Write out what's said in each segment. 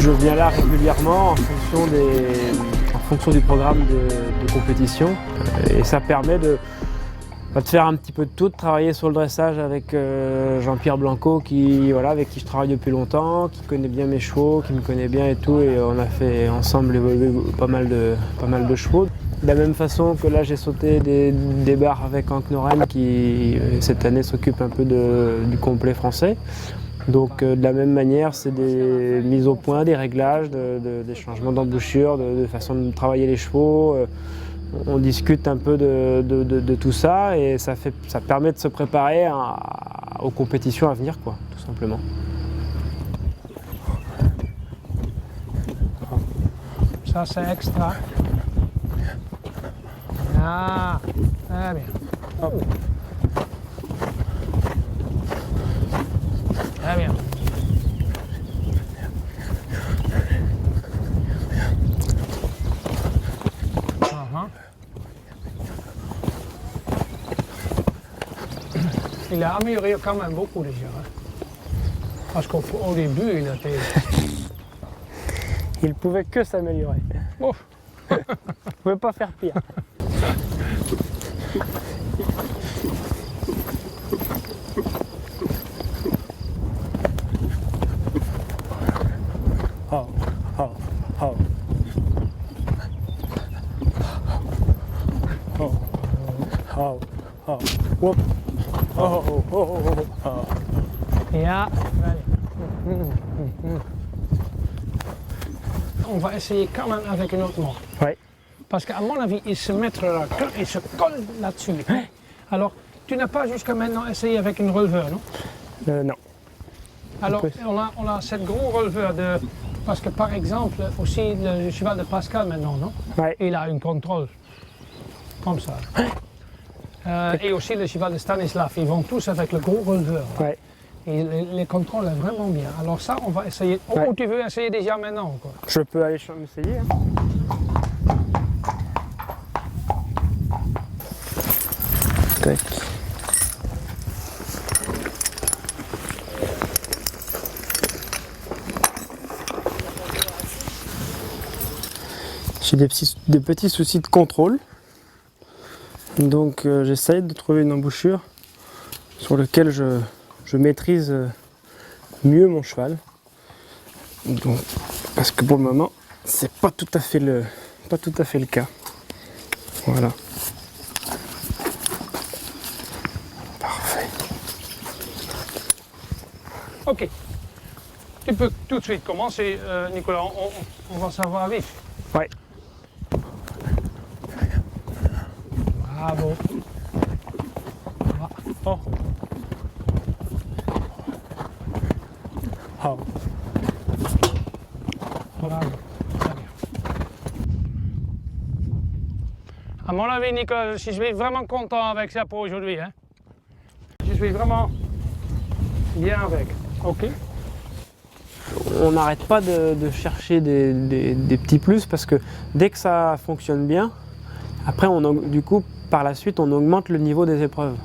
Je viens là régulièrement en fonction du programme de compétition et ça permet de faire un petit peu de tout, de travailler sur le dressage avec Jean-Pierre Blanco avec qui je travaille depuis longtemps, qui connaît bien mes chevaux, qui me connaît bien et tout, et on a fait ensemble évoluer pas mal de chevaux. De la même façon que là j'ai sauté des barres avec Hank Noren qui cette année s'occupe un peu du complet français. Donc de la même manière, c'est des mises au point, des réglages, des changements d'embouchure, de façon de travailler les chevaux. On discute un peu de tout ça et ça permet de se préparer aux compétitions à venir, quoi, tout simplement. Ça c'est extra. Ah, très bien. Hop. Très bien. Il a amélioré quand même beaucoup déjà. Hein? Parce qu'au début, il était... Il pouvait que s'améliorer. Oh. Il ne pouvait pas faire pire. Oh, oh, oh. Oh, oh, oh. Whoop. Oh, oh, oh, oh, oh. Ja, on va essayer quand même avec une autre mort. Oui. Parce qu'à mon avis, il se colle là-dessus. Hein? Alors, tu n'as pas jusqu'à maintenant essayé avec une releveur, non? Non. Alors, on a cette gros releveur de... Parce que par exemple, aussi le cheval de Pascal maintenant, non? Oui. Il a une contrôle. Comme ça. Et aussi le cheval de Stanislav, ils vont tous avec le gros releveur. Ouais. Et les contrôles est vraiment bien. Alors ça, on va essayer. Oh, ouais. Tu veux essayer déjà maintenant, quoi? Je peux aller essayer. Hein. Tac. J'ai des petits soucis de contrôle. Donc j'essaye de trouver une embouchure sur laquelle je maîtrise mieux mon cheval. Donc, parce que pour le moment, c'est pas tout à fait le cas. Voilà. Parfait. Ok. Tu peux tout de suite commencer, Nicolas. On va savoir vite. Ouais. Bravo. Oh. Oh. Bravo. Très bien. À mon avis, Nicolas, je suis vraiment content avec ça pour aujourd'hui. Hein? Je suis vraiment bien avec. Ok. On n'arrête pas de chercher des petits plus parce que dès que ça fonctionne bien, après du coup par la suite on augmente le niveau des épreuves.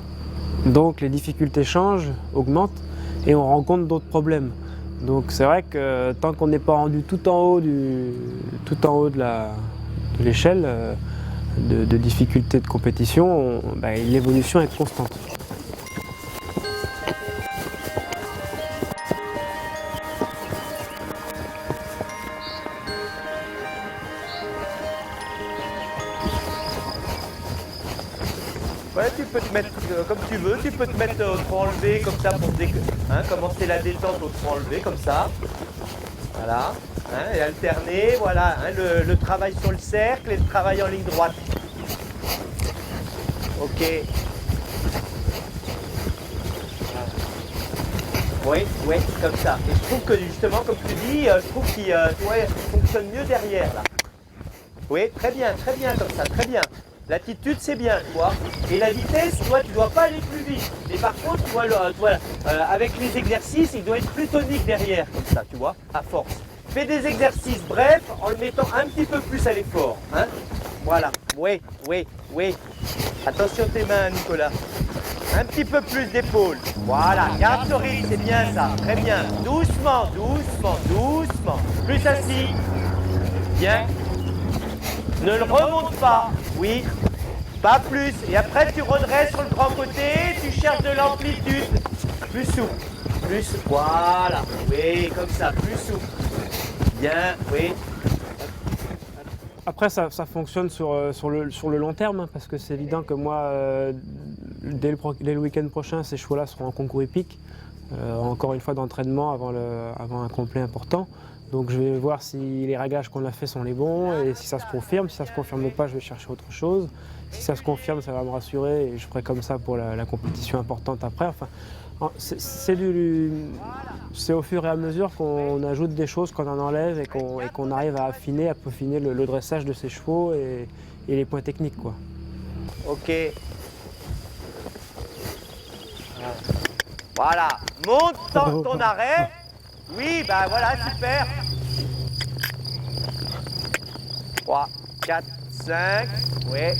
Donc les difficultés changent, augmentent et on rencontre d'autres problèmes. Donc c'est vrai que tant qu'on n'est pas rendu tout en haut de l'échelle de difficulté de compétition, l'évolution est constante. Ouais, tu peux te mettre comme tu veux, tu peux te mettre au tronc enlevé comme ça pour commencer la détente au tronc enlevé comme ça. Voilà, et alterner, voilà, le travail sur le cercle et le travail en ligne droite. Ok. Oui, comme ça. Et je trouve que justement, comme tu dis, je trouve qu'il fonctionne mieux derrière là. Oui, très bien comme ça, très bien. L'attitude, c'est bien, tu vois. Et la vitesse, tu vois, tu dois pas aller plus vite. Mais par contre, tu vois, avec les exercices, il doit être plus tonique derrière, comme ça, tu vois, à force. Fais des exercices brefs en le mettant un petit peu plus à l'effort. Hein. Voilà. Oui. Attention tes mains, Nicolas. Un petit peu plus d'épaule. Voilà. Garde le rythme, c'est bien ça. Très bien. Doucement. Plus assis. Bien. Ne le remonte pas. Oui. Pas plus. Et après, tu redresses sur le grand côté. Tu cherches de l'amplitude. Plus souple. Plus. Voilà. Oui, comme ça. Plus souple. Bien. Oui. Après, ça fonctionne sur le long terme, hein, parce que c'est évident que moi, dès le week-end prochain, ces chevaux-là seront en concours hippique. Encore une fois d'entraînement avant un complet important. Donc je vais voir si les réglages qu'on a fait sont les bons et si ça se confirme. Si ça ne se confirme pas, je vais chercher autre chose. Si ça se confirme, ça va me rassurer et je ferai comme ça pour la compétition importante après. Enfin, c'est au fur et à mesure qu'on ajoute des choses, qu'on en enlève et qu'on arrive à affiner, à peaufiner le dressage de ces chevaux et les points techniques, quoi. Ok. Voilà. Monte ton arrêt. Oui, bah voilà, super. 3, 4, 5. Ouais.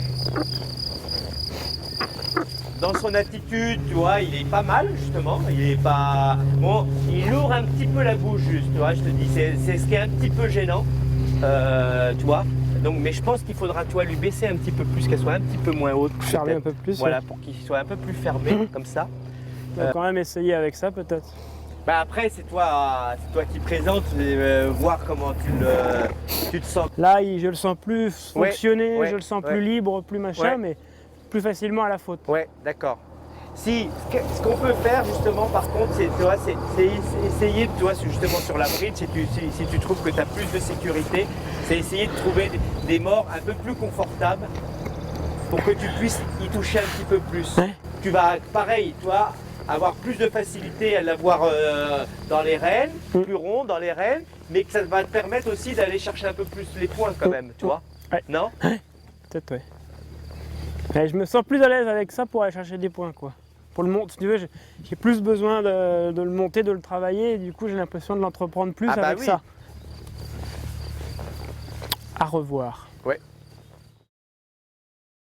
Dans son attitude, tu vois, il est pas mal justement. Il est pas. Bon, il ouvre un petit peu la bouche juste, tu vois, je te dis, c'est ce qui est un petit peu gênant. Tu vois. Donc, mais je pense qu'il faudra, toi, lui baisser un petit peu plus, qu'elle soit un petit peu moins haute. Fermer un peu plus. Voilà, ouais. pour qu'il soit un peu plus fermé, comme ça. On va quand même essayer avec ça peut-être. Bah après, c'est toi qui présente, voir comment tu te sens. Là, je le sens plus fonctionner, ouais, je le sens ouais. plus libre, plus machin, Ouais. mais plus facilement à la faute. Ouais, d'accord. Si, ce qu'on peut faire justement, par contre, c'est essayer, tu vois, justement sur la bridge, si tu trouves que tu as plus de sécurité, c'est essayer de trouver des morts un peu plus confortables pour que tu puisses y toucher un petit peu plus. Ouais. Tu vas, pareil, toi, avoir plus de facilité à l'avoir dans les rênes, plus rond dans les rênes, mais que ça va te permettre aussi d'aller chercher un peu plus les points quand même, tu vois. Ouais. Non? Peut-être, ouais. Mais je me sens plus à l'aise avec ça pour aller chercher des points, quoi. Pour le monter, si tu veux, j'ai plus besoin de le monter, de le travailler, et du coup j'ai l'impression de l'entreprendre plus Ah bah avec oui. ça. À revoir.